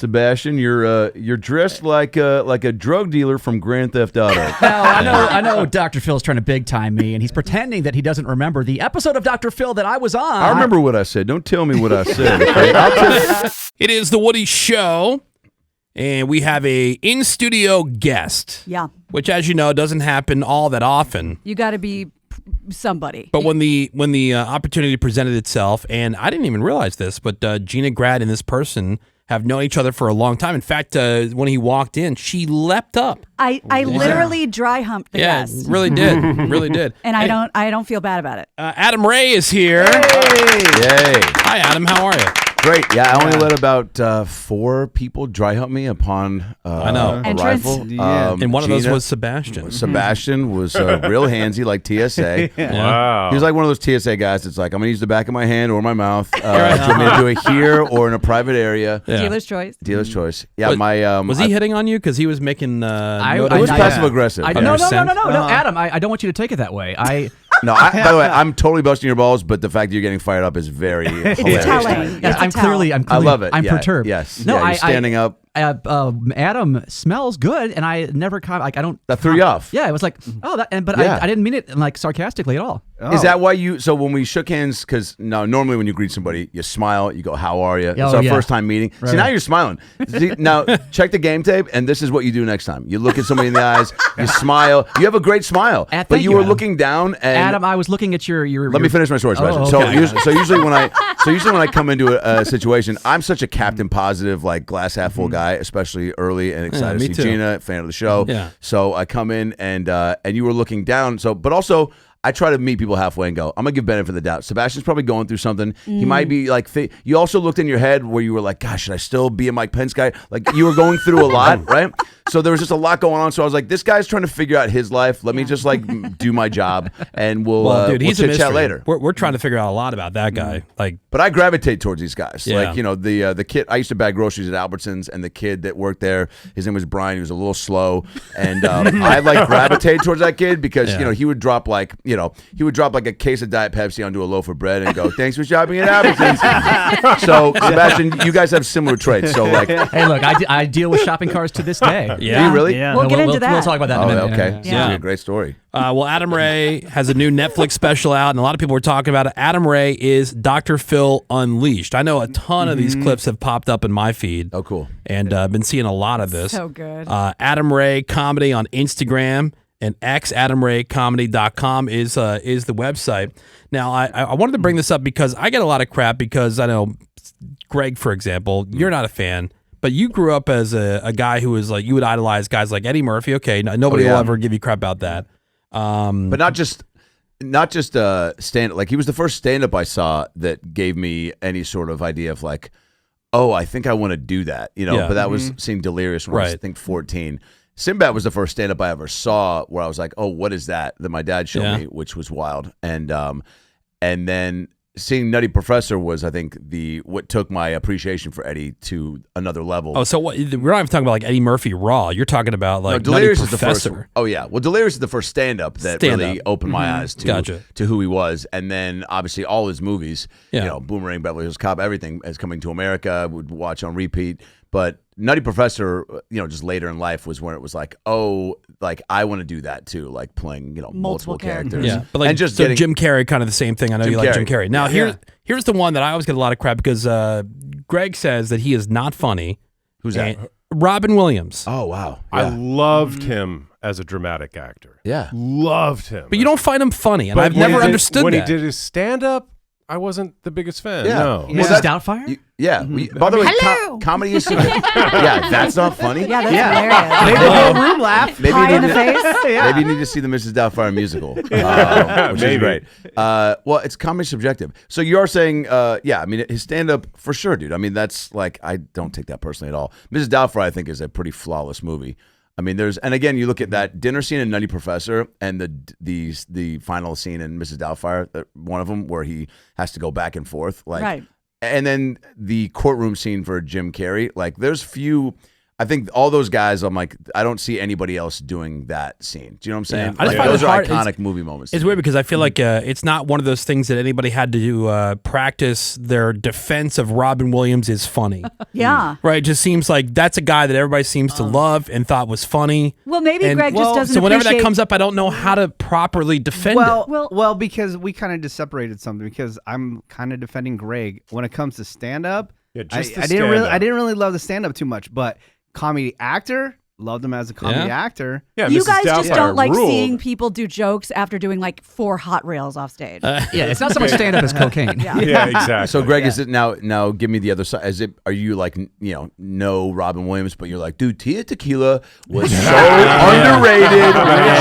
Sebastian, you're dressed like a drug dealer from Grand Theft Auto. No, I know Dr. Phil's trying to big time me, and he's pretending that he doesn't remember the episode of Dr. Phil that I was on. I remember what I said. Don't tell me what I said. Okay? It is the Woody Show, and we have a in-studio guest. Yeah. Which, as you know, doesn't happen all that often. You got to be somebody. But when the opportunity presented itself, and I didn't even realize this, but Gina Grad and this person have known each other for a long time. In fact, when he walked in, she leapt up. I literally dry humped the guest. Yeah, really did. Really did. And I don't feel bad about it. Adam Ray is here. Yay. Hi, Adam. How are you? Great. Yeah, I only let about 4 people dry hump me upon arrival. And one of those Gina, was Sebastian. Sebastian was real handsy, like TSA. Wow. He was like one of those TSA guys that's like, I'm going to use the back of my hand or my mouth. Do you want me to do it here or in a private area? Yeah. Dealer's choice. Dealer's choice. Yeah, was he hitting on you? Because he was making... it was passive-aggressive. No, Adam, I don't want you to take it that way. No, by the way, I'm totally busting your balls, but the fact that you're getting fired up is very hilarious. It's telling. Yeah, I'm clearly, I love it. I'm perturbed. Yes. No, you're standing up. Adam smells good, and I never I don't. That threw you off. Yeah, it was like, I didn't mean it like sarcastically at all. Oh. Is that why you? So when we shook hands, because normally when you greet somebody, you smile, you go, "How are you?" It's our first time meeting. Right. See, now you're smiling. See, now check the game tape, and this is what you do next time. You look at somebody in the eyes, you smile. You have a great smile, but you were looking down. And Adam, I was looking at your. Let me finish my story, Sebastian. Okay. So usually when I come into a situation, I'm such a captain positive, like glass half full guy, especially early and excited to see Gina, fan of the show. Yeah. So I come in and you were looking down. So, but also. I try to meet people halfway and go, I'm going to give benefit of the doubt. Sebastian's probably going through something. He might be like, you also looked in your head where you were like, gosh, should I still be a Mike Pence guy? Like you were going through a lot, right? So there was just a lot going on. So I was like, this guy's trying to figure out his life. Let me just like do my job and we'll chit chat later. We're trying to figure out a lot about that guy. But I gravitate towards these guys. Yeah. Like, the kid, I used to bag groceries at Albertsons, and the kid that worked there, his name was Brian. He was a little slow. And I like gravitate towards that kid because, he would drop like a case of Diet Pepsi onto a loaf of bread and go, thanks for shopping at Albertsons. So, Sebastian, you guys have similar traits. So, like, hey, look, I deal with shopping carts to this day. Yeah. Do you really? Yeah. We'll get into that. We'll talk about that in a minute. Okay. Yeah. A great story. Well, Adam Ray has a new Netflix special out, and a lot of people were talking about it. Adam Ray is Dr. Phil Unleashed. I know a ton of these clips have popped up in my feed. Oh, cool. And I've been seeing a lot of this. So good. Adam Ray Comedy on Instagram. And xadamraycomedy.com is the website. Now, I wanted to bring this up because I get a lot of crap because I know, Greg, for example, you're not a fan, but you grew up as a guy who was like, you would idolize guys like Eddie Murphy. Okay, nobody will ever give you crap about that. But not just stand-up. Like, he was the first stand-up I saw that gave me any sort of idea of like, oh, I think I want to do that. But that was seeing Delirious when I was, I think, 14. Sinbad was the first stand-up I ever saw where I was like, oh, what is that my dad showed me, which was wild. And then seeing Nutty Professor was, I think, what took my appreciation for Eddie to another level. Oh, so what? We're not even talking about like Eddie Murphy Raw. You're talking about like Delirious Nutty Professor. Is the first. Oh yeah, well, Delirious is the first stand-up that really opened my eyes to who he was, and then obviously all his movies. Boomerang, Beverly Hills Cop, everything is Coming to America. I would watch on repeat, but Nutty Professor, just later in life was when it was like, oh, like I want to do that too, like playing, multiple characters. Yeah, but like, and just Jim Carrey, kind of the same thing. I know you like Jim Carrey. Now here's the one that I always get a lot of crap because Greg says that he is not funny. Who's that? Robin Williams. Oh wow, I loved him as a dramatic actor. Yeah, loved him. But you don't find him funny, and I've never understood when that. he did his stand-up. I wasn't the biggest fan. Yeah. No. Mrs. Doubtfire? By the way, comedy is... that's not funny. Yeah, that's hilarious. Made the whole room laugh. Pie in the face. Maybe you need to see the Mrs. Doubtfire musical, which is great. Well, it's comedy subjective. So you are saying, his stand-up, for sure, dude. I mean, that's like, I don't take that personally at all. Mrs. Doubtfire, I think, is a pretty flawless movie. I mean, and again, you look at that dinner scene in Nutty Professor and the final scene in Mrs. Doubtfire, one of them where he has to go back and forth, like, and then the courtroom scene for Jim Carrey. Like, there's few. I think all those guys, I'm like, I don't see anybody else doing that scene. Do you know what I'm saying? I just Like, find those it are hard. iconic movie moments. It's weird because I feel like it's not one of those things that anybody had to practice their defense of Robin Williams is funny. Yeah. Right? It just seems like that's a guy that everybody seems to love and thought was funny. Well, maybe And- Greg just doesn't So whenever that appreciate- comes up, I don't know how to properly defend it. Well, because we kind of just separated something. Because I'm kind of defending Greg when it comes to stand up. Yeah, I just the didn't really, stand-up. I didn't really love the stand up too much, but comedy actor, loved him as a comedy actor. Yeah, You Mrs. guys just Doubtfire don't like ruled. seeing people do jokes after doing like 4 hot rails off stage. Yeah, it's not so much stand up as cocaine. Yeah, exactly. So Greg, is it now? Give me the other side. Is it? Are you like no Robin Williams, but you're like, dude, Tia Tequila was so underrated.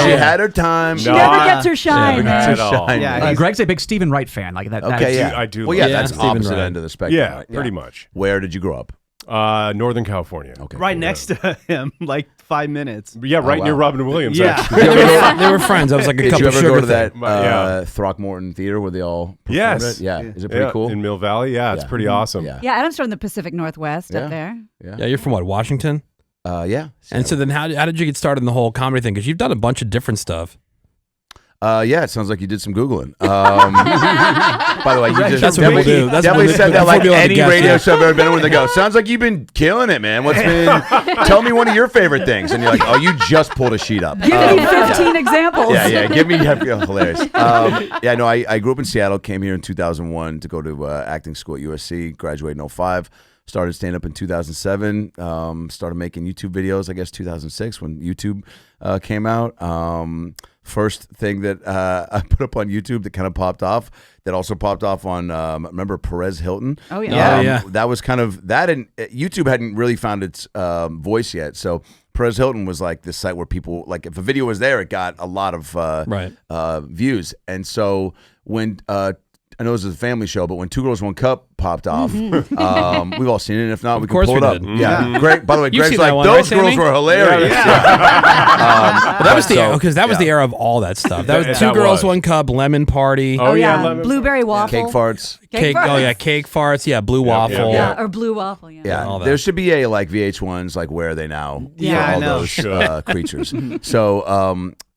She had her time. She never gets her shine. Never man. gets it all. Yeah, Greg's a big Stephen Wright fan. Like that. Okay, that's- yeah, I do Well, like yeah, that. that's Stephen opposite Wright. end of the spectrum. Yeah, right? pretty much. Where did you grow up? Northern California. Okay, right cool. next to him, like 5 minutes. Yeah, right wow. near Robin Williams. Yeah. actually. They were friends. I was like a Did cup you of ever sugar go to that thing. Yeah. Throckmorton Theater where they all performed Yes. it? Yeah. Is it pretty Yeah, cool? in Mill Valley. Yeah, it's Yeah. pretty awesome. Yeah. Yeah, Adam's from the Pacific Northwest Yeah. up there. Yeah, you're from what, Washington? Yeah. And so then how did you get started in the whole comedy thing? Because you've done a bunch of different stuff. Yeah, it sounds like you did some Googling. By the way, you just That's what we do. That's definitely what we- said that before like we allowed to any guess radio it. show I've ever been in where they go, sounds like you've been killing it, man. What's been, tell me one of your favorite things. And you're like, oh, you just pulled a sheet up. Give me 15 examples. Yeah, give me hilarious. Yeah, no, I grew up in Seattle, came here in 2001 to go to acting school at USC, graduated in 05. Started stand-up in 2007. Started making YouTube videos, I guess, 2006 when YouTube came out. First thing that I put up on YouTube that kind of popped off, that also popped off on, remember Perez Hilton? Oh, yeah. Yeah. That was kind of, that and YouTube hadn't really found its voice yet. So Perez Hilton was like this site where people, like if a video was there, it got a lot of views. And so when, I know this is a family show, but when Two Girls, One Cup popped off, we've all seen it. And if not, we can course pull it we up. did. Yeah. Greg, by the way, You've Greg's seen like, that one, those right, girls Sammy? were hilarious. But that was the because that was the yeah. era of all that stuff. That was That Two Girls, was. One Cup, Lemon Party, Oh, yeah, yeah. lemon- Blueberry waffle. Cake farts. cake. farts. Oh yeah, cake farts. Yeah, blue waffle. Yeah, or blue waffle. Yeah. Yeah, all that. there should be a like VH1's like Where Are They Now Yeah, for I all know. those creatures.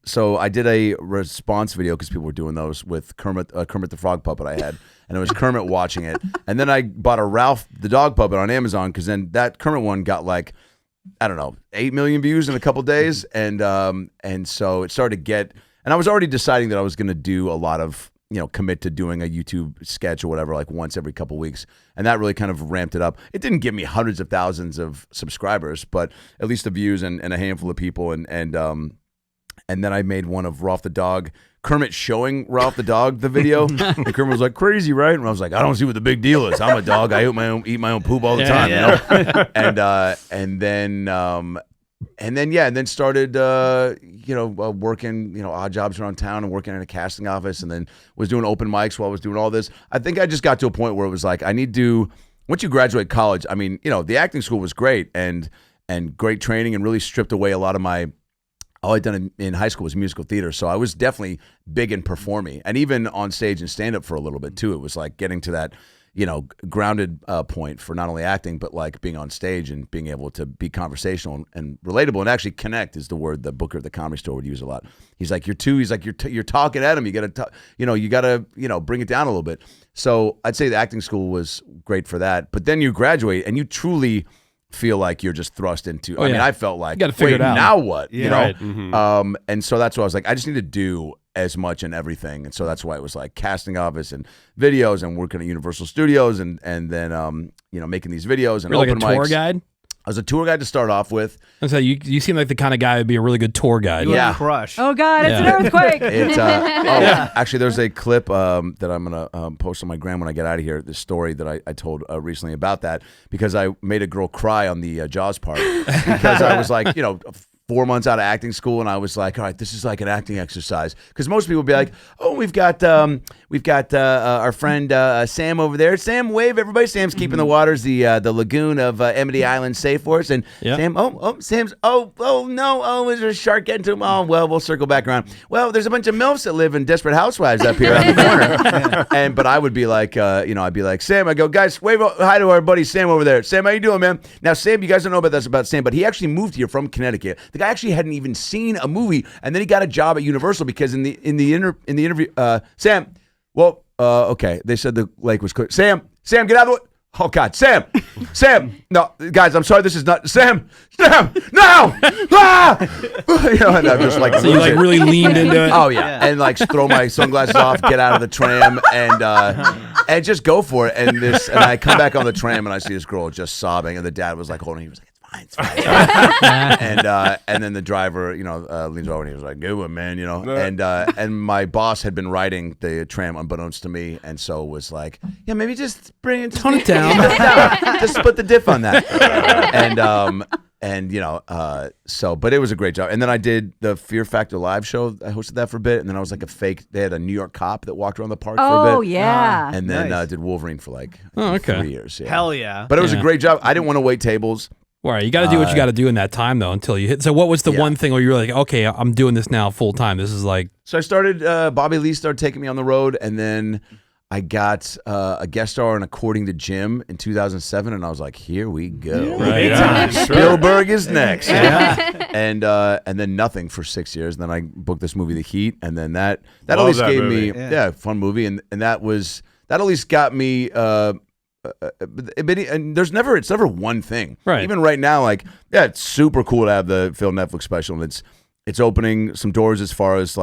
So I did a response video because people were doing those with Kermit the Frog puppet I had, and it was Kermit watching it. And then I bought a Ralph the dog puppet on Amazon because then that Kermit one got like, I don't know, 8 million views in a couple days, and so it started to get. And I was already deciding that I was going to do a lot of, commit to doing a YouTube sketch or whatever, like once every couple weeks. And that really kind of ramped it up. It didn't give me hundreds of thousands of subscribers, but at least the views and a handful of people. And then I made one of Ralph the dog, Kermit showing Ralph the dog the video. And Kermit was like, crazy, right? And I was like, I don't see what the big deal is. I'm a dog. I eat my own poop all the time, you know? And then started, working, odd jobs around town and working in a casting office, and then was doing open mics while I was doing all this. I think I just got to a point where it was like, I need to, once you graduate college, I mean, the acting school was great and great training and really stripped away a lot of all I'd done in high school was musical theater. So I was definitely big in performing, and even on stage and stand up for a little bit too. It was like getting to that, grounded point for not only acting, but like being on stage and being able to be conversational and relatable and actually connect is the word the Booker at the Comedy Store would use a lot. He's like, you're talking at him. You got to, bring it down a little bit. So I'd say the acting school was great for that. But then you graduate and you truly feel like you're just thrust into. I mean, I felt like, You gotta figure it out. now what? Yeah. You know? Right. Mm-hmm. And so that's why I was like, I just need to do as much and everything. And so that's why it was like casting office and videos and working at Universal Studios and then making these videos and You're like a open tour mics. guide. I was a tour guide to start off with. And so you seem like the kind of guy who'd be a really good tour guide. You Yeah. crush. Oh, God, it's Yeah. an earthquake. It's actually there's a clip that I'm gonna post on my gram when I get out of here. This story that I told recently about that because I made a girl cry on the Jaws part because I was like, 4 months out of acting school, and I was like, all right, this is like an acting exercise. Because most people would be like, oh, we've got our friend Sam over there. Sam, wave, everybody. Sam's keeping the waters, the lagoon of Amity Island safe for us. And Sam, Sam's, no, is there a shark getting to him? Oh, well, we'll circle back around. Well, there's a bunch of MILFs that live in Desperate Housewives up here on the corner. But I would be like, I'd be like, Sam, I go, guys, wave hi to our buddy Sam over there. Sam, how you doing, man? Now, Sam, you guys don't know about Sam, but he actually moved here from Connecticut. The guy actually hadn't even seen a movie, and then he got a job at Universal because in the interview, Sam, well, okay, they said the lake was clear. Sam, get out of the way. Oh God, Sam, no, guys, I'm sorry, this is not Sam, no, ah! And I'm just like, so you like really leaned into it. Oh yeah, and like throw my sunglasses off, get out of the tram, and just go for it. And I come back on the tram and I see this girl just sobbing, and the dad was like holding. He was like, it's fine. And then the driver, leans over and he was like, "Good one, man," And my boss had been riding the tram unbeknownst to me, and so was like, "Yeah, maybe just bring it, tone it down, just put the diff on that." But it was a great job. And then I did the Fear Factor live show. I hosted that for a bit, and then I was like a fake. They had a New York cop that walked around the park for a bit. Oh yeah. And then did Wolverine for like 3 years. Yeah. Hell yeah. But it was a great job. I didn't want to wait tables. All right, you got to do what you got to do in that time, though, until you hit. So what was the one thing where you were like, okay, I'm doing this now full time? This is like... So I started, Bobby Lee started taking me on the road, and then I got a guest star on According to Jim in 2007, and I was like, here we go. Spielberg is next. And then nothing for 6 years. And then I booked this movie, The Heat, and then that at least gave me, fun movie, and that at least got me... and it's never one thing. Right. Even right now, it's super cool to have the Phil Netflix special, and it's opening some doors as far as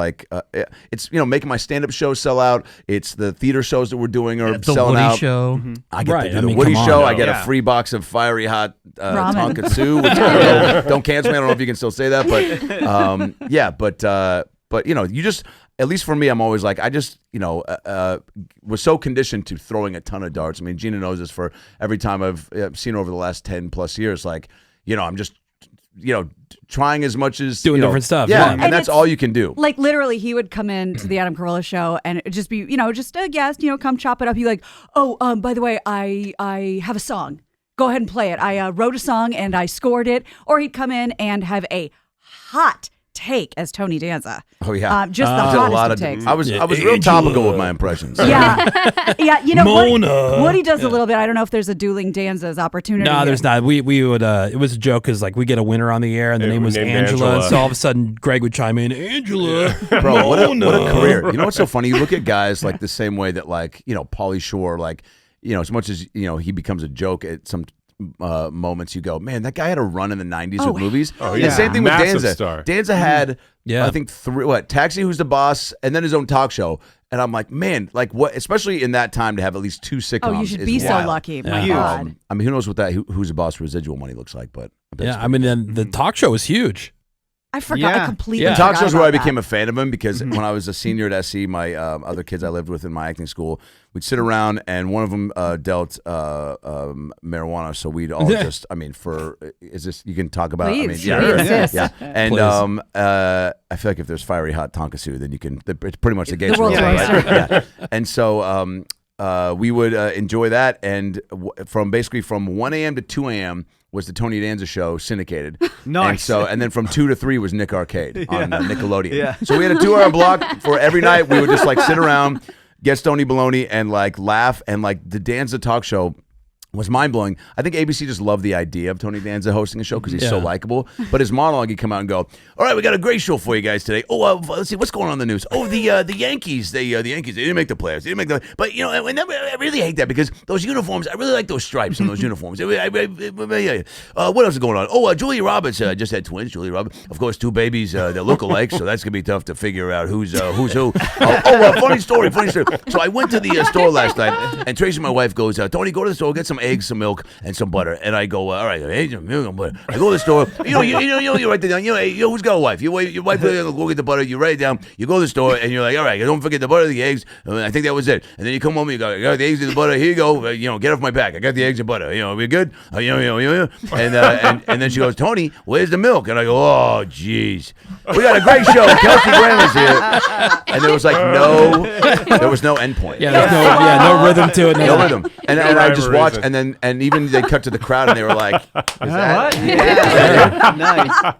it's making my stand-up show sell out. It's the theater shows that we're doing are selling out. The Woody show. Mm-hmm. I get to do the Woody show. I get a free box of fiery hot tonkatsu, which don't cancel me. I don't know if you can still say that, but you just. At least for me, I'm always like, I just, was so conditioned to throwing a ton of darts. I mean, Gina knows this for every time I've seen her over the last 10 plus years. I'm just, trying as much as doing different stuff. Yeah, and that's all you can do. Like literally, he would come in to the Adam Carolla show and it'd just be, just a guest, come chop it up. He'd be like, oh, by the way, I have a song. Go ahead and play it. I wrote a song and I scored it. Or he'd come in and have a hot take as Tony Danza. Oh yeah, just the hottest of takes. I was real topical with my impressions. Yeah. Mona. Woody does a little bit. I don't know if there's a dueling Danza's opportunity. No, there's not. We would. It was a joke because we get a winner on the air and the name was Angela. So all of a sudden Greg would chime in, Angela. Bro, what a career. You know what's so funny? You look at guys the same way that Pauly Shore, as much as he becomes a joke at some moments, you go, man, that guy had a run in the 90s with movies. Oh, yeah. And same thing with Massive Danza. Star. Danza had, I think, 3, Taxi, Who's the Boss, and then his own talk show. And I'm like, man, what, especially in that time to have at least 2 sitcoms. Oh, you should be so lucky. My God. I mean, who knows what that Who's the Boss residual money looks like, but then the talk show was huge. I forgot. I completely The talk shows where I became that. a fan of him because when I was a senior at SC, my other kids I lived with in my acting school, we'd sit around and one of them dealt marijuana, so we'd all just, is this, you can talk about, Please, yeah. And I feel like if there's fiery hot tonkatsu, then you can, it's pretty much the game. The world's yeah. And so we would enjoy that, and from 1 a.m. to 2 a.m., was the Tony Danza show syndicated. Nice. And then from 2 to 3 was Nick Arcade on Nickelodeon. Yeah. So we had a 2-hour block for every night. We would just sit around, get Stony Baloney, and laugh. And the Danza talk show was mind-blowing. I think ABC just loved the idea of Tony Danza hosting a show because he's so likable. But his monologue, he'd come out and go, all right, we got a great show for you guys today. Oh, let's see, what's going on in the news? Oh, the Yankees, the Yankees, they didn't make the playoffs. They didn't make the, but, I really hate that because those uniforms, I really like those stripes on those uniforms. What else is going on? Oh, Julia Roberts just had twins, Julia Roberts. Of course, 2 babies that look alike, so that's going to be tough to figure out who's who. Funny story. So I went to the store last night, and Tracy, my wife, goes, Tony, go to the store, get some some eggs, some milk, and some butter. And I go, all right, eggs, and milk, and butter. I go to the store. You write it down. Hey, who's got a wife? Your wife go get the butter. You write it down. You go to the store, and you're like, all right, don't forget the butter, the eggs. I think that was it. And then you come home, and you go, I got the eggs and the butter. Here you go. Get off my back. I got the eggs and butter. We're good. And then she goes, Tony, where's the milk? And I go, oh, jeez. We got a great show. Kelsey Grammer's here. And there was no end point. Yeah, there's no rhythm to it. No rhythm. And I just watched, and even they cut to the crowd, and they were like, is that? Nice.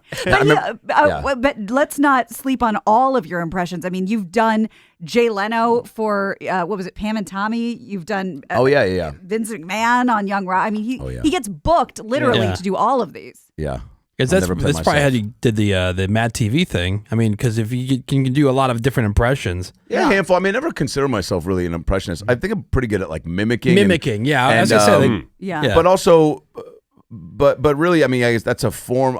But let's not sleep on all of your impressions. I mean, you've done Jay Leno for, what was it, Pam and Tommy? You've done Vince McMahon on Young Rock. I mean, he gets booked literally to do all of these. Yeah. Because that's probably how you did the Mad TV thing. I mean, because if you can do a lot of different impressions. Yeah, a handful. I mean, I never consider myself really an impressionist. I think I'm pretty good at like mimicking. As I said. But also, but really, I mean, I guess that's a form.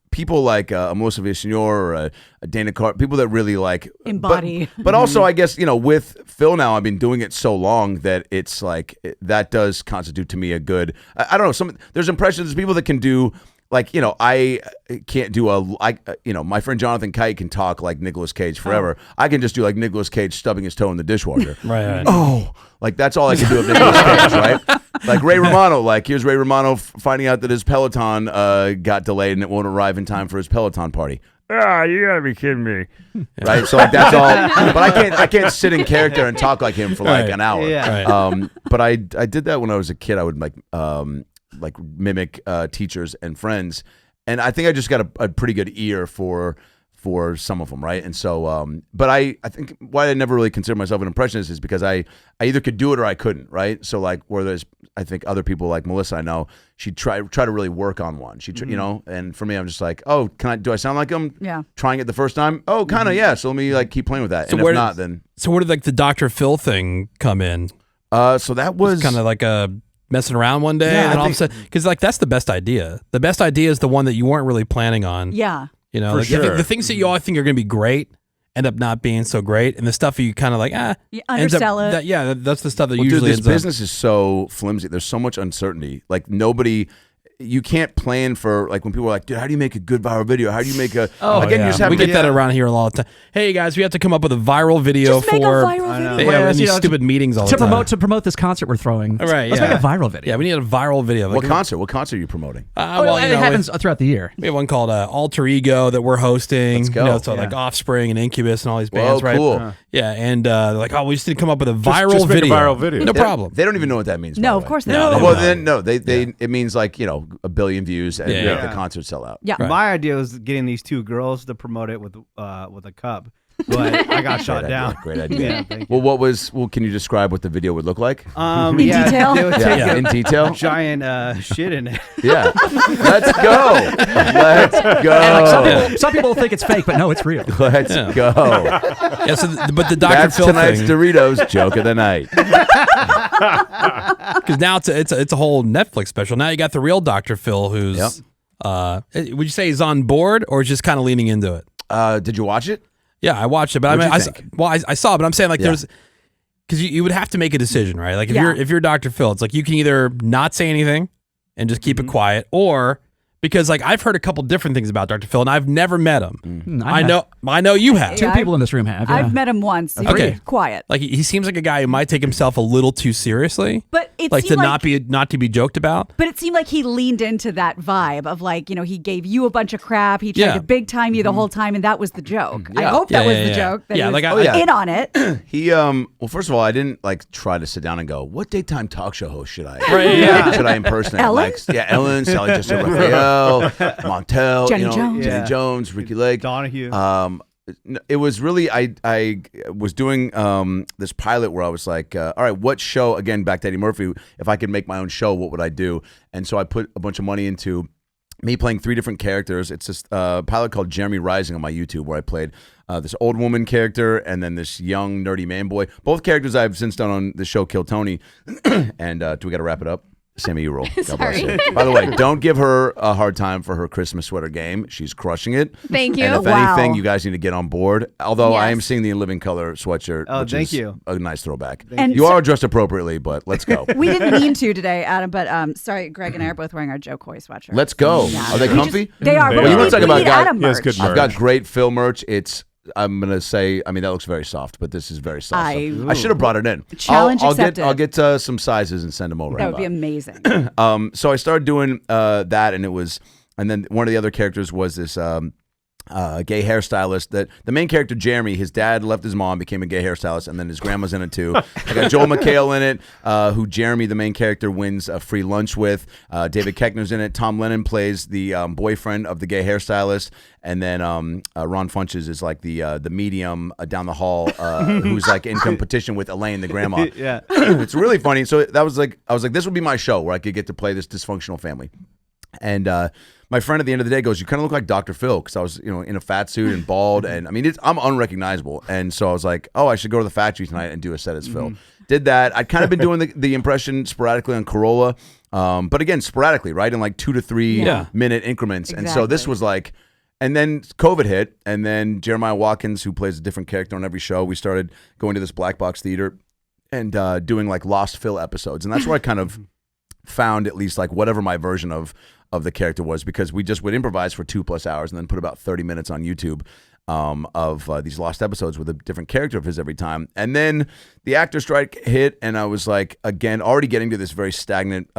People like Melissa Villaseñor or Dana Carr, people that really like embody. But also, I guess, with Phil now, I've been doing it so long that it's like that does constitute to me a good. I don't know. There's impressions. There's people that can do. Like, I can't do my friend Jonathan Kite can talk like Nicolas Cage forever. I can just do like Nicolas Cage stubbing his toe in the dishwasher. Right. Oh, like that's all I can do of Nicolas Cage, right? Like Ray Romano, here's Ray Romano finding out that his Peloton got delayed and it won't arrive in time for his Peloton party. Ah, you gotta be kidding me, right? So that's all. But I can't sit in character and talk like him for like an hour. Yeah. Right. But I did that when I was a kid. I would like mimic teachers and friends, and I think I just got a pretty good ear for some of them, right? And so, but I think why I never really consider myself an impressionist is because I either could do it or I couldn't, right? So like where there's, I think other people like Melissa, I know she try to really work on one. She and for me, I'm just like, oh, do I sound like him? Yeah. Trying it the first time? Oh, kind of, yeah. So let me keep playing with that. So and if not, then so where did the Dr. Phil thing come in? So that was kind of like a messing around one day, and all of a sudden, because that's the best idea. The best idea is the one that you weren't really planning on. Yeah. The things that you all think are going to be great end up not being so great, and the stuff you kind of like, you undersell it. That's the stuff that usually this business is so flimsy. There's so much uncertainty. Like you can't plan for like when people are like, dude, how do you make a good viral video? How do you make a? You just have we get that around here a lot of time. Hey guys, we have to come up with a viral video just make a viral video. Yeah, these stupid meetings all the time to promote this concert we're throwing. Right, let's make a viral video. Yeah, we need a viral video. What concert? What concert are you promoting? It happens throughout the year. We have one called Alter Ego that we're hosting. Let's go. So like Offspring and Incubus and all these bands, right? Cool. Yeah, and they're like, we just need to come up with a viral just make video. A viral video. No problem. They don't even know what that means. No, of course they don't. Well, then no, they it means like a billion views and make the concert sell out. Yeah. Right. My idea was getting these two girls to promote it with a cup, but I got shot down. Great idea. Well, can you describe what the video would look like? In detail? They would take in detail. Giant shit in it. Yeah. Let's go. Let's go. And some people think it's fake, but no, it's real. Let's go. Yeah, but the Dr. That's Phil tonight's thing. Doritos joke of the night. Because now it's a whole Netflix special. Now you got the real Dr. Phil, who's would you say he's on board or just kind of leaning into it? Did you watch it? Yeah, I watched it, but I saw it, but I'm saying there's because you would have to make a decision, right? Like if you're Dr. Phil, it's like you can either not say anything and just keep it quiet, or because I've heard a couple different things about Dr. Phil and I've never met him. I know you have. Two people in this room have. Yeah. I've met him once. He's pretty quiet. Like he seems like a guy who might take himself a little too seriously. But it like seemed not to be joked about. But it seemed like he leaned into that vibe of he gave you a bunch of crap. He tried to big time you the whole time, and that was the joke. I hope that was the joke. That he was in on it. He well, first of all, I didn't try to sit down and go, what daytime talk show host should I? Should I impersonate? Ellen? Ellen, Sally Jessica Raphael, Montel, Jenny Jones, Ricky Lake, Donahue. It was really I was doing this pilot where I was like, all right, what show, again, back to Eddie Murphy, if I could make my own show, what would I do? And so I put a bunch of money into me playing 3 different characters. It's this pilot called Jeremy Rising on my YouTube where I played this old woman character and then this young nerdy man boy. Both characters I've since done on the show Kill Tony. And do we got to wrap it up? Sammy, you roll. God bless Sorry. you. By the way, don't give her a hard time for her Christmas sweater game. She's crushing it. Thank you. And if anything, you guys need to get on board. Although I am Yes. seeing the In Living Color sweatshirt, which thank is you. a nice throwback. And You are dressed appropriately, but let's go. We didn't mean to today, Adam, but sorry, Greg and I are both wearing our Joe Coy sweatshirts. Let's go. Yeah. Are they We just- comfy? They are. They But are. we You wanna need, talk we about need guy- Adam He has merch. good I've got merch. great Phil merch. I'm gonna say, I mean, that looks very soft, but this is very soft. I should have brought it in. Challenge I'll accepted. I'll get some sizes and send them over. That would be amazing. So I started doing that, and then one of the other characters was this gay hairstylist. That the main character Jeremy, his dad left his mom, became a gay hairstylist, and then his grandma's in it too. I got Joel McHale in it, who Jeremy, the main character, wins a free lunch with. David Koechner's in it. Tom Lennon plays the boyfriend of the gay hairstylist, and then Ron Funches is like the medium down the hall who's like in competition with Elaine, the grandma. Yeah. It's really funny. So I was like, this would be my show where I could get to play this dysfunctional family. And my friend at the end of the day goes, "You kind of look like Dr. Phil," because I was, in a fat suit and bald, and I mean, I'm unrecognizable. And so I was like, "Oh, I should go to the factory tonight and do a set as Phil." Did that. I'd kind of been doing the impression sporadically on Corolla, but again, sporadically, right, in like 2 to 3 minute increments. And so this Exactly. was like. And then COVID hit, and then Jeremiah Watkins, who plays a different character on every show, we started going to this black box theater and doing like Lost Phil episodes. And that's where I kind of found at least like whatever my version of the character was, because we just would improvise for 2+ hours and then put about 30 minutes on YouTube of these lost episodes with a different character of his every time. And then the actor strike hit, and I was like, again, already getting to this very stagnant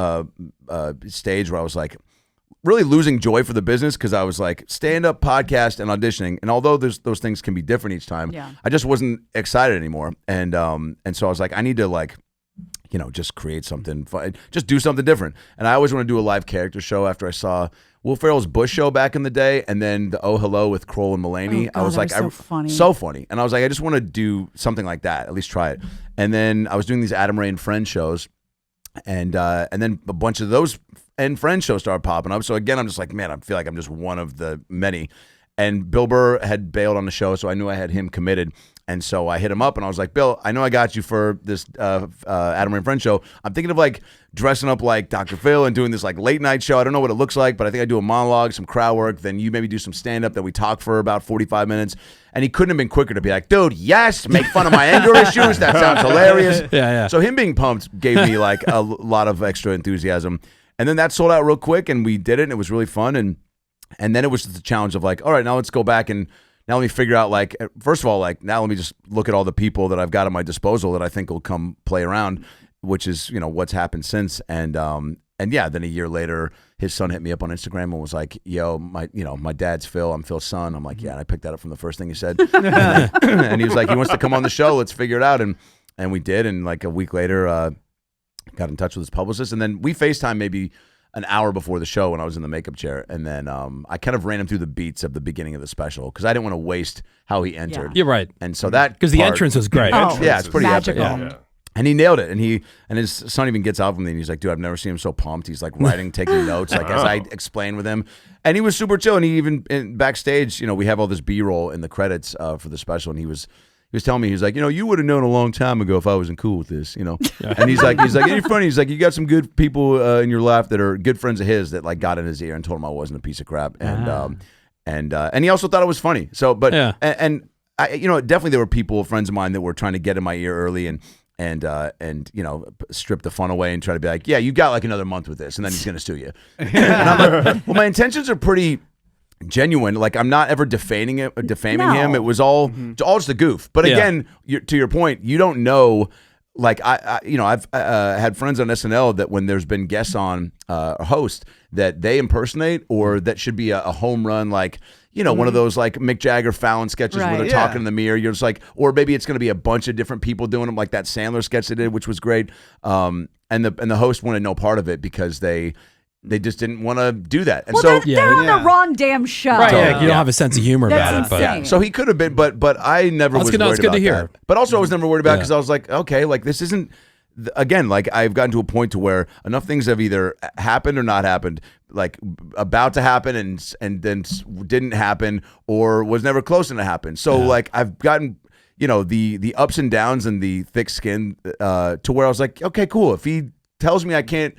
stage where I was like, really losing joy for the business, because I was like stand-up, podcast, and auditioning. And although those things can be different each time, I just wasn't excited anymore. And so I was like, I need to like, just create something fun, just do something different. And I always want to do a live character show after I saw Will Ferrell's Bush show back in the day, and then the Oh Hello with Kroll and Mulaney. Oh, God, I was that like, was funny. so funny. And I was like, I just want to do something like that, at least try it. And then I was doing these Adam Ray and Friends shows, and then a bunch of those and Friends shows started popping up. So again, I'm just like, man, I feel like I'm just one of the many. And Bill Burr had bailed on the show, so I knew I had him committed. And so I hit him up, and I was like, Bill, I know I got you for this Adam Ray and Friends show. I'm thinking of like dressing up like Dr. Phil and doing this like late night show. I don't know what it looks like, but I think I do a monologue, some crowd work. Then you maybe do some stand up. Then we talk for about 45 minutes. And he couldn't have been quicker to be like, dude, yes, make fun of my anger issues. That sounds hilarious. Yeah. So him being pumped gave me like a lot of extra enthusiasm. And then that sold out real quick, and we did it, and it was really fun. And then it was the challenge of like, all right, now let's go back and now let me figure out, like, first of all, like, now let me just look at all the people that I've got at my disposal that I think will come play around, which is, what's happened since. And yeah, then a year later, his son hit me up on Instagram and was like, yo, my dad's Phil. I'm Phil's son. I'm like, yeah, and I picked that up from the first thing he said. And he was like, he wants to come on the show. Let's figure it out. And we did. And like a week later, got in touch with his publicist. And then we FaceTime maybe an hour before the show when I was in the makeup chair. And then I kind of ran him through the beats of the beginning of the special because I didn't want to waste how he entered. You're right. And so that Because the part- entrance was great. Oh, yeah, it's pretty magical. epic. Yeah. And he nailed it. And his son even gets out from me and he's like, dude, I've never seen him so pumped. He's like writing, taking notes, like as I explained with him. And he was super chill. And he even backstage, we have all this B-roll in the credits for the special. And he was telling me, he's like, you would have known a long time ago if I wasn't cool with this, And he's like, you're funny. He's like, you got some good people in your life that are good friends of his that like got in his ear and told him I wasn't a piece of crap. And he also thought it was funny. So, but and I, definitely there were people, friends of mine, that were trying to get in my ear early and strip the fun away and try to be like, yeah, you got like another month with this, and then he's gonna sue you. And I'm like, well, my intentions are pretty genuine. Like, I'm not ever defaming him. It was all just a goof. But again, to your point, you don't know. Like I've had friends on SNL that when there's been guests on a host that they impersonate or that should be a home run, like one of those like Mick Jagger Fallon sketches where they're talking in the mirror. You're just like, or maybe it's going to be a bunch of different people doing them, like that Sandler sketch they did, which was great. And the host wanted no part of it because they just didn't want to do that. And Well, they're on the wrong damn show. Right, you don't have a sense of humor That's about insane. it. So he could have been, but I never was worried about good to hear. that. But also I was never worried about it because I was like, okay, like this isn't, again, like I've gotten to a point to where enough things have either happened or not happened, like about to happen and then didn't happen or was never close to happen. So like I've gotten, the ups and downs and the thick skin to where I was like, okay, cool. If he tells me I can't,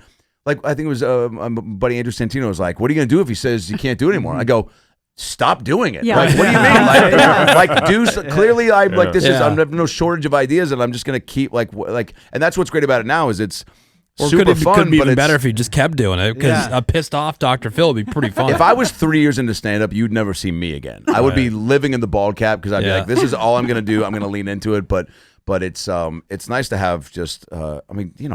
like I think it was my buddy Andrew Santino was like, "What are you going to do if he says you can't do it anymore?" I go, "Stop doing it." Yeah. Like, what do you mean? Like do clearly. I'm like, this is. I'm have no shortage of ideas, and I'm just going to keep like. And that's what's great about it now is it's. Or super could fun, be but even better if he just kept doing it because a pissed off Dr. Phil would be pretty fun. If I was 3 years into stand-up, you'd never see me again. I would be living in the bald cap because I'd be like, this is all I'm going to do. I'm going to lean into it. But it's nice to have just,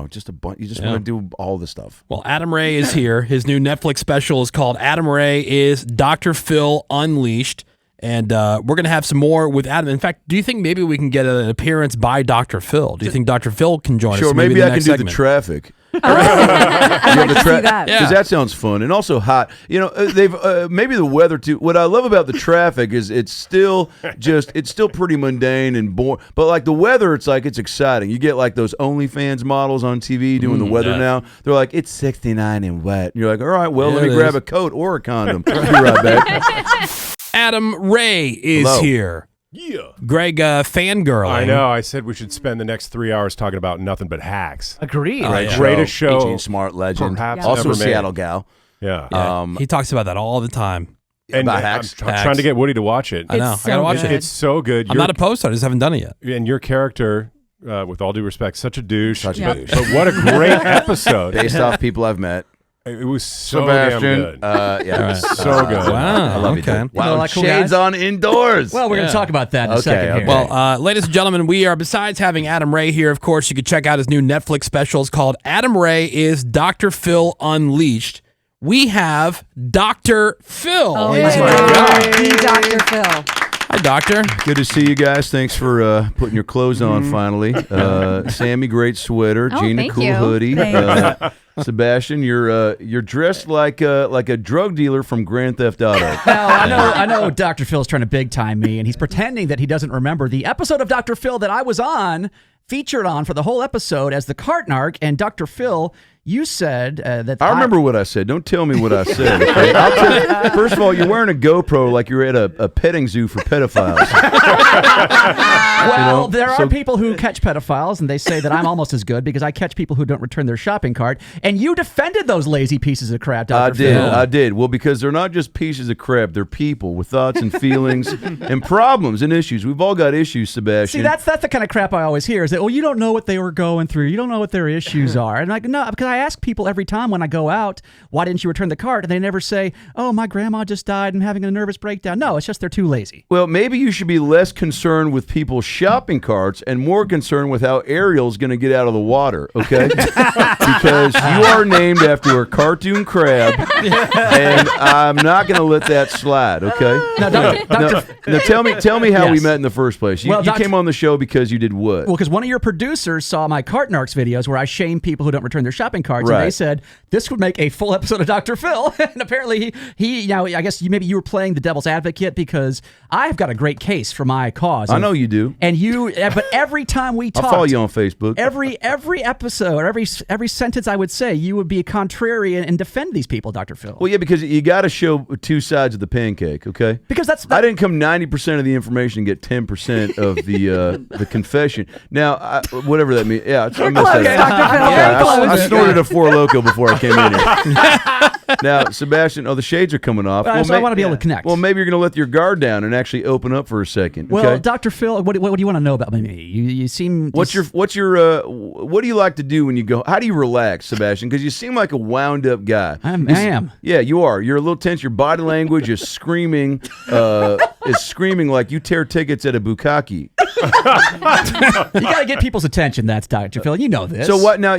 just a bunch. You just want to do all the stuff. Well, Adam Ray is here. His new Netflix special is called Adam Ray is Dr. Phil Unleashed. And we're going to have some more with Adam. In fact, do you think maybe we can get an appearance by Dr. Phil? Do you think Dr. Phil can join us? Sure, maybe I can do the traffic. I'd like to see that. Because that sounds fun and also hot. You know, they've maybe the weather too. What I love about the traffic is it's still pretty mundane and boring. But like the weather, it's exciting. You get like those OnlyFans models on TV doing the weather now. They're like, it's 69 and wet. And you're like, all right, well, let me grab a coat or a condom. Be right back. Adam Ray is here. Yeah. Greg, fangirling. I know. I said we should spend the next 3 hours talking about nothing but hacks. Agreed. Greatest show. Gene Smart legend. Perhaps Also a ever made. Seattle gal. Yeah. He talks about that all the time. And about hacks. I'm trying to get Woody to watch it. I know. It's I got to so watch good. it. It's so good. I'm not opposed to it. I just haven't done it yet. And your character, with all due respect, such a douche. Such a douche. But what a great episode. Based off people I've met. It was so Sebastian. damn good. Yeah, So good. Wow. I love okay. you. Wow. like cool Shades guys? on indoors. Well, we're going to talk about that in a second here. Well, ladies and gentlemen, we are, besides having Adam Ray here, of course, you could check out his new Netflix special. It's called Adam Ray is Dr. Phil Unleashed. We have Dr. Phil. Oh, He's my here. God. The Dr. Phil. Hi, Doctor. Good to see you guys. Thanks for putting your clothes on finally. Sammy, great sweater. Oh, Gina, thank cool you. hoodie. Sebastian, you're dressed like a drug dealer from Grand Theft Auto. Now, I know Dr. Phil's trying to big time me, and he's pretending that he doesn't remember the episode of Dr. Phil that I was featured on for the whole episode as the cart narc. And Dr. Phil, you said that I remember what I said. Don't tell me what I said. Okay? I'll tell you. First of all, you're wearing a GoPro like you're at a petting zoo for pedophiles. Well, there are people who catch pedophiles, and they say that I'm almost as good because I catch people who don't return their shopping cart. And you defended those lazy pieces of crap, Dr. Phil. I did. Well, because they're not just pieces of crap. They're people with thoughts and feelings and problems and issues. We've all got issues, Sebastian. See, that's the kind of crap I always hear is that, you don't know what they were going through. You don't know what their issues are. And I'm like, no, because I ask people every time when I go out, why didn't you return the cart? And they never say, oh, my grandma just died and having a nervous breakdown. No, it's just they're too lazy. Well, maybe you should be less concerned with people's shopping carts and more concerned with how Ariel's going to get out of the water, okay? Because you are named after a cartoon crab, and I'm not going to let that slide, okay? Now, Now tell me how we Yes. met in the first place. You came on the show because you did what? Well, because one of your producers saw my cart narcs videos where I shame people who don't return their shopping carts, and they said this would make a full episode of Dr. Phil. And apparently he now I guess maybe you were playing the devil's advocate because I've got a great case for my cause. I know you do. And but every time we talk, I'll follow you on Facebook. Every episode, every sentence I would say, you would be contrary and defend these people, Dr. Phil. Well, yeah, because you got to show two sides of the pancake, okay? Because I didn't come 90% of the information and get 10% of the confession. Now, whatever that means. Yeah, I missed close, that. Dr. Phil. Yeah, Very I close. snorted a Four Loko before I came in here. Now, Sebastian, the shades are coming off. So I want to be able to connect. Well, maybe you're going to let your guard down and actually open up for a second. Well, okay? Dr. Phil, what do you want to know about me? You seem. What do you like to do when you go? How do you relax, Sebastian? Because you seem like a wound up guy. I am. Yeah, you are. You're a little tense. Your body language is screaming. Like you tear tickets at a bukkake. You got to get people's attention. That's Dr. Phil. You know this. So what now?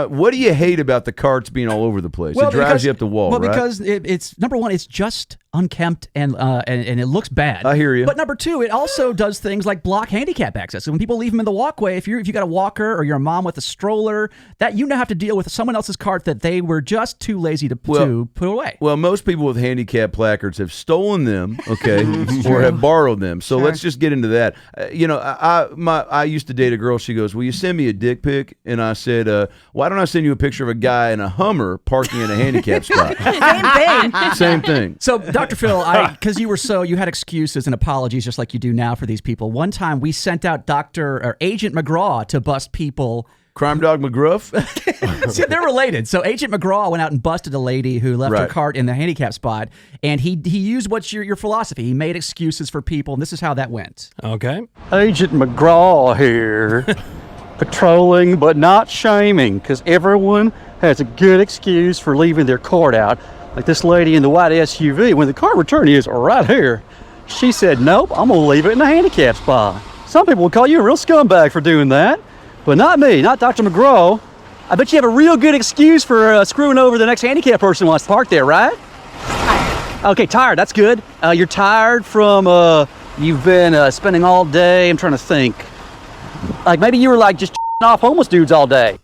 What do you hate about the carts being all over the place? It drives you up the wall, Well, right? because it's number one, it's just unkempt and it looks bad. I hear you. But number two, it also does things like block handicap access. So when people leave them in the walkway, if you got a walker or you're a mom with a stroller, that you now have to deal with someone else's cart that they were just too lazy to put away. Well, most people with handicap placards have stolen them, okay, or have borrowed them. So let's just get into that. I used to date a girl. She goes, "Will you send me a dick pic?" And I said, "Why don't I send you a picture of a guy in a Hummer parking in a handicap spot?" Same thing. Same thing. So, Dr. Phil, because you had excuses and apologies just like you do now for these people. One time we sent out Agent McGraw to bust people Crime Dog McGruff? See, they're related. So Agent McGraw went out and busted a lady who left her cart in the handicap spot, and he used what's your philosophy. He made excuses for people, and this is how that went. Okay. Agent McGraw here, patrolling but not shaming, because everyone has a good excuse for leaving their cart out. Like this lady in the white SUV, when the cart return is right here, she said, nope, I'm going to leave it in the handicap spot. Some people will call you a real scumbag for doing that, but not me, not Dr. McGraw. I bet you have a real good excuse for screwing over the next handicapped person who wants to park there, right? Okay, tired, that's good. You're tired from, you've been spending all day, I'm trying to think. Like maybe you were like just off homeless dudes all day.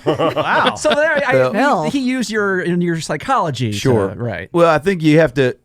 Wow. So there, he used your psychology. Sure. Right. Well, I think you have to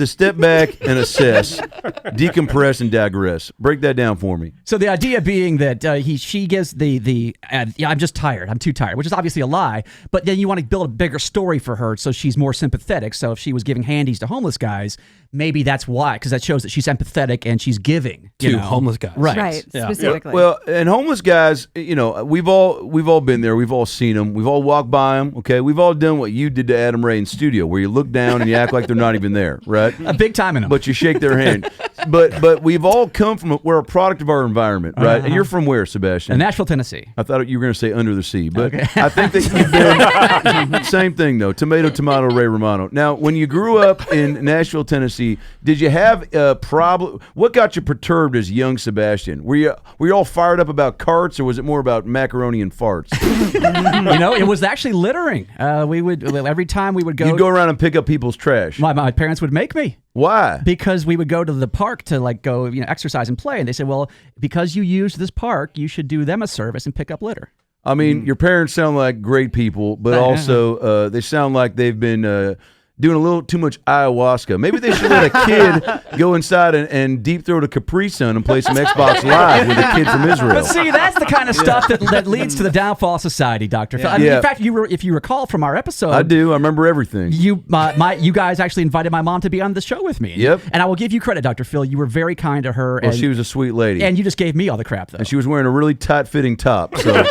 step back and assess, decompress, and digress. Break that down for me. So the idea being that she gives the I'm just tired. I'm too tired, which is obviously a lie. But then you want to build a bigger story for her so she's more sympathetic. So if she was giving handies to homeless guys, maybe that's why, because that shows that she's empathetic and she's giving to homeless guys. Right. Specifically. Well, and homeless guys, we've all been there. We've all seen them. We've all walked by them. Okay, we've all done what you did to Adam Ray in studio, where you look down and you act like they're not even there, right? A big time in them. But you shake their hand. But we've all come from we're a product of our environment, right? And you're from where, Sebastian? Nashville, Tennessee. I thought you were going to say under the sea, but I think that you've been same thing though. Tomato, Ray Romano. Now, when you grew up in Nashville, Tennessee, did you have a problem? What got you perturbed as young Sebastian? Were you all fired up about carts, or was it more about macaroni and farts? It was actually littering. Every time we would go. You'd go around and pick up people's trash. My parents would make me. Why? Because we would go to the park to go exercise and play, and they said, well, because you used this park, you should do them a service and pick up litter. I mean, your parents sound like great people, but also they sound like they've been doing a little too much ayahuasca. Maybe they should let a kid go inside and deep throat a Capri Sun and play some Xbox Live with a kid from Israel. But see, that's the kind of stuff that leads to the downfall of society, Dr. Phil. I mean, in fact, if you recall from our episode, I do. I remember everything. You guys actually invited my mom to be on the show with me. Yep. And I will give you credit, Dr. Phil. You were very kind to her. Well, she was a sweet lady. And you just gave me all the crap, though. And she was wearing a really tight-fitting top. So.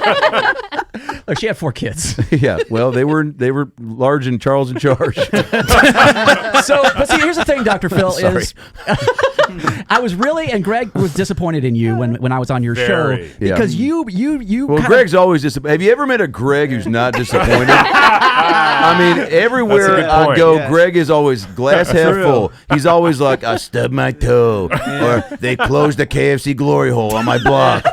Look, she had 4 kids. Yeah, well, they were large and Charles in charge. But see, here's the thing, Dr. Phil, is I was really, and Greg was disappointed in you when I was on your show because you. Well, Greg's always disappointed. Have you ever met a Greg who's not disappointed? I mean, everywhere I go, Greg is always glass half full. He's always like, I stubbed my toe, or they closed the KFC glory hole on my block.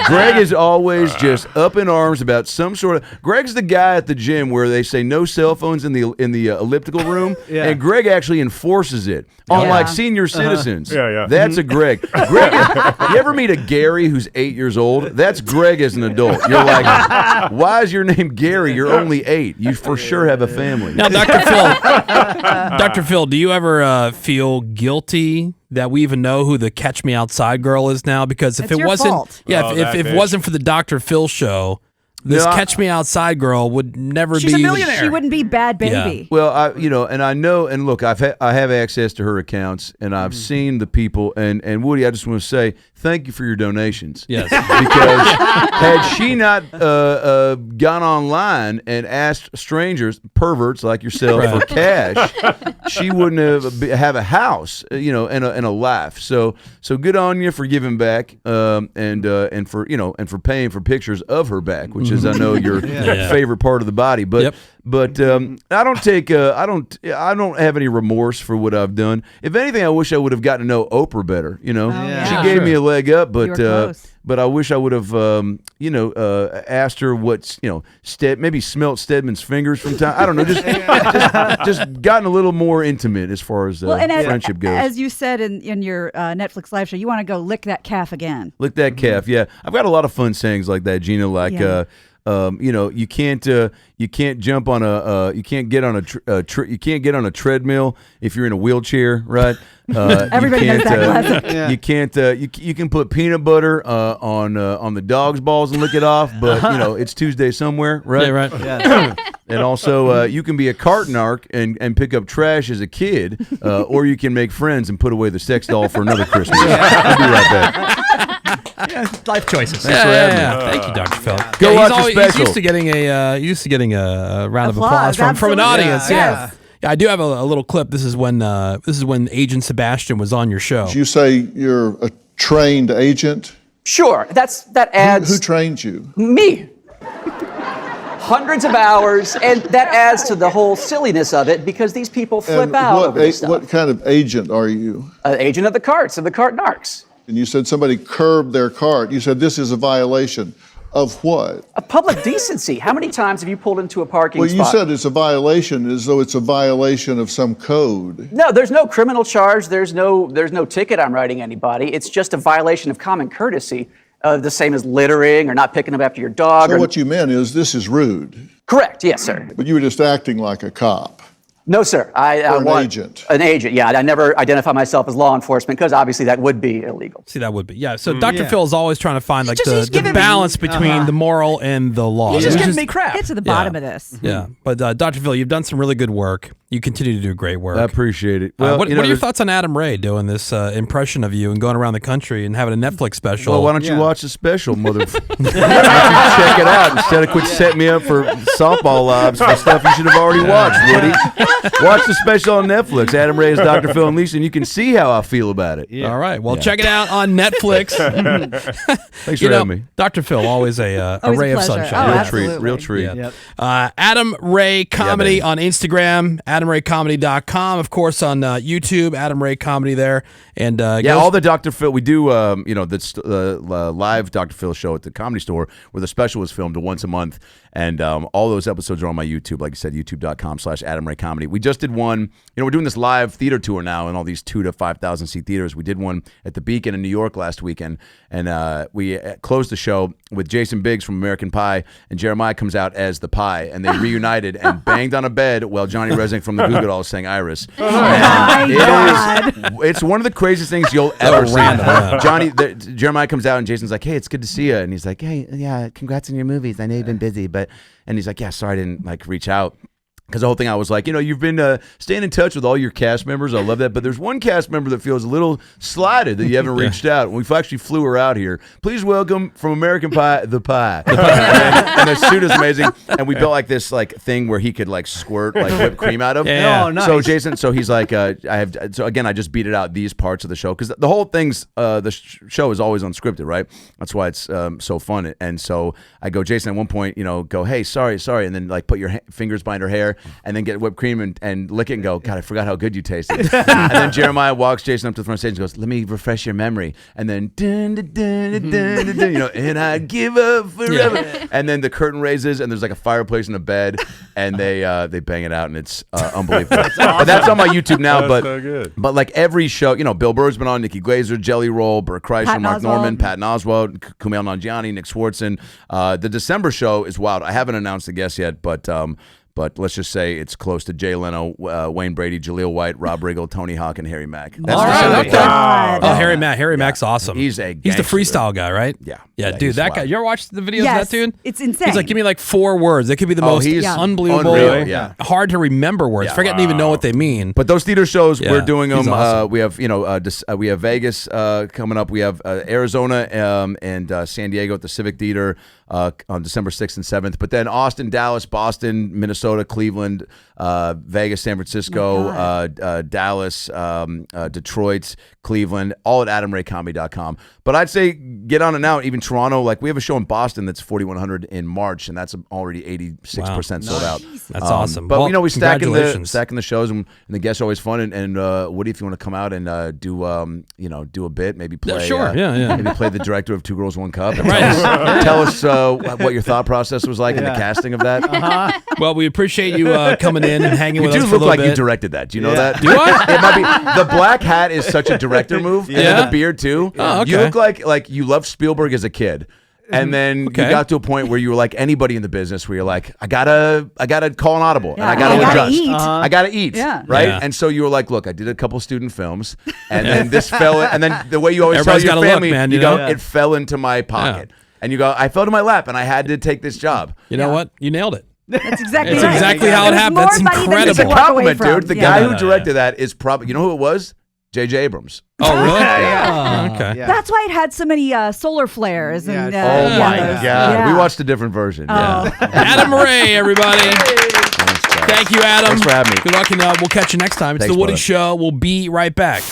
Greg is always just up in arms about some sort of. Greg's the guy at the gym where they say no cell phones in the elliptical room, and Greg actually enforces it on like senior citizens. That's a Greg. You ever meet a Gary who's 8 years old? That's Greg as an adult. You're like, why is your name Gary? You're only 8. You for sure have a family. Now, Dr. Phil, do you ever feel guilty that we even know who the Catch Me Outside girl is now? Because if it wasn't, if it wasn't for the Dr. Phil show, this Catch Me Outside girl would never be. She's a millionaire. She wouldn't be Bad Baby. Yeah. Well, I know, and look, I have access to her accounts, and I've seen the people, and Woody, I just want to say thank you for your donations. Yes. Because had she not gone online and asked strangers, perverts like yourself, for cash, she wouldn't have a house, and a life. So good on you for giving back, and for paying for pictures of her back, which is I know your favorite part of the body. But I don't have any remorse for what I've done. If anything, I wish I would have gotten to know Oprah better. She gave me a leg up, but I wish I would have asked her what's maybe smelt Stedman's fingers from time. I don't know, just gotten a little more intimate as far as friendship goes. As you said in your Netflix live show, you want to go lick that calf again. Lick that calf, yeah. I've got a lot of fun sayings like that, Gina. Like you can't jump on you can't get on a treadmill if you're in a wheelchair, right? Everybody knows that classic. You can't. You can put peanut butter on the dog's balls and lick it off, but it's Tuesday somewhere, right? Yeah, right. Yeah. And also, you can be a cart narc and pick up trash as a kid, or you can make friends and put away the sex doll for another Christmas. We'll be right back. Life choices. Thanks for having me. Thank you, Dr. Phil. Go watch the He's special. used to getting a round of applause from an audience. Yeah. I do have a little clip. This is when Agent Sebastian was on your show. You say you're a trained agent. Sure, that adds. Who trained you? Me. Hundreds of hours, and that adds to the whole silliness of it because these people flip out over this stuff. What kind of agent are you? An agent of the carts, of the cart narcs. And you said somebody curbed their cart. You said this is a violation of what? Of public decency. How many times have you pulled into a parking Well, spot? you said it's a violation as though it's a violation of some code. No, there's no criminal charge. There's no ticket I'm writing anybody. It's just a violation of common courtesy. The same as littering or not picking up after your dog. So what you meant is this is rude. Correct, yes, sir. But you were just acting like a cop. No, sir. Or an agent. An agent, yeah. I never identify myself as law enforcement because obviously that would be illegal. See, that would be. Yeah. So Dr. Phil is always trying to find like he's the giving me- balance between the moral and the law. He's just Which giving is- me crap. Get to the bottom of this. Yeah. But Dr. Phil, you've done some really good work. You continue to do great work. I appreciate it. Well, what are your thoughts on Adam Ray doing this impression of you and going around the country and having a Netflix special? Well, why don't you watch the special, mother? Why don't you check it out instead of quit setting me up for softball lobs for stuff you should have already watched, Woody. Watch the special on Netflix. Adam Ray is Dr. Phil and Lisa, and you can see how I feel about it. All right. Well, check it out on Netflix. Thanks for having me. Dr. Phil, always a Always a ray of pleasure. sunshine. Oh, Real treat. absolutely. Real treat. Yeah. Adam Ray Comedy baby. on Instagram, AdamRayComedy.com, of course on YouTube, Adam Ray Comedy there, and all the Dr. Phil. We do, the live Dr. Phil show at the Comedy Store where the special was filmed once a month, and all those episodes are on my YouTube. Like I said, youtube.com/AdamRayComedy. We just did one. We're doing this live theater tour now in all these 2,000 to 5,000 seat theaters. We did one at the Beacon in New York last weekend, and we closed the show with Jason Biggs from American Pie, and Jeremiah comes out as the pie, and they reunited and banged on a bed while Johnny Resnick from the Goo Goo Dolls sang Iris. It's one of the craziest things you'll ever see. Jeremiah comes out and Jason's like, "Hey, it's good to see you," and he's like, "Hey, yeah, congrats on your movies. I know you've been busy, and he's like, "Yeah, sorry I didn't reach out." Because the whole thing, I was like, you've been staying in touch with all your cast members. I love that. But there's one cast member that feels a little slighted that you haven't reached out. And we actually flew her out here. Please welcome from American Pie, the pie. And the suit is amazing. And we built this thing where he could squirt whipped cream out of. Yeah. Oh, nice. So Jason, he's like, I just beat it out these parts of the show because the whole thing's the show is always unscripted, right? That's why it's so fun. And so I go, Jason, at one point, go, hey, sorry, and then put your fingers behind her hair. And then get whipped cream and lick it and go, God, I forgot how good you tasted. And then Jeremiah walks Jason up to the front stage and goes, let me refresh your memory. And then, dun, dun, dun, dun, dun, dun, and I give up forever. Yeah. And then the curtain raises and there's a fireplace in a bed and they bang it out and it's unbelievable. But that's on my YouTube now. That's so good. But every show, Bill Burr's been on, Nikki Glazer, Jelly Roll, Burt Kreischer, Mark Norman, Patton Oswalt, Kumail Nanjiani, Nick Swartzen. The December show is wild. I haven't announced the guest yet, but let's just say it's close to Jay Leno, Wayne Brady, Jaleel White, Rob Riggle, Tony Hawk, and Harry Mack. That's All right, the okay. Oh, Harry Mack. Harry Mack's awesome. He's the freestyle guy, right? Yeah. Yeah, dude, that guy. You ever watched the videos Yes, of that dude? it's insane. He's like, give me 4 words. They could be the most he's unbelievable, unreal, yeah. hard to remember words. Forget to even know what they mean. But those theater shows, we're doing them. He's awesome. We have we have Vegas coming up. We have Arizona and San Diego at the Civic Theater on December 6th and 7th. But then Austin, Dallas, Boston, Minnesota, Cleveland, Vegas, San Francisco, Dallas, Detroit, Cleveland, all at AdamRayComedy.com. But I'd say get on it now. Even Toronto, we have a show in Boston that's 4,100 in March, and that's already 86% sold out. That's awesome. But well, we stacking congratulations. the shows, and the guests are always fun. And Woody, if you want to come out and do a bit, maybe play. Sure. Maybe play the director of Two Girls, One Cup. And Right. Tell us what your thought process was like in the casting of that. Well, we appreciate you coming in and hanging You with us do for a look little like bit. you directed that. Do you know that? Do I? It might be the black hat is such a director move, and then the beard too. Oh, okay. You look like you loved Spielberg as a kid. And then you got to a point where you were like anybody in the business where you're like, I gotta call an audible and I gotta adjust. Eat. I gotta eat. Yeah. Right. Yeah. And so you were like, look, I did a couple student films and then this fell in, and then the way you always Everybody's tell your gotta family, look, man, you you go, know? it fell into my pocket. And you go, I fell to my lap and I had to take this job. You know what? You nailed it. That's exactly That's right. exactly how it was happened. more That's money than incredible. you It's a walk away compliment, from. dude. The Yeah. guy who directed that is probably, you know who it was? J.J. Abrams. Oh, really? Yeah. Okay. Yeah. That's why it had so many solar flares. And, Yeah, Oh my those- God! yeah. We watched a different version. Yeah. Adam Ray, everybody. Thanks, guys. Thank you, Adam. Thanks for having me. Good luck, and we'll catch you next time. It's Thanks, The Woody brother. Show. We'll be right back.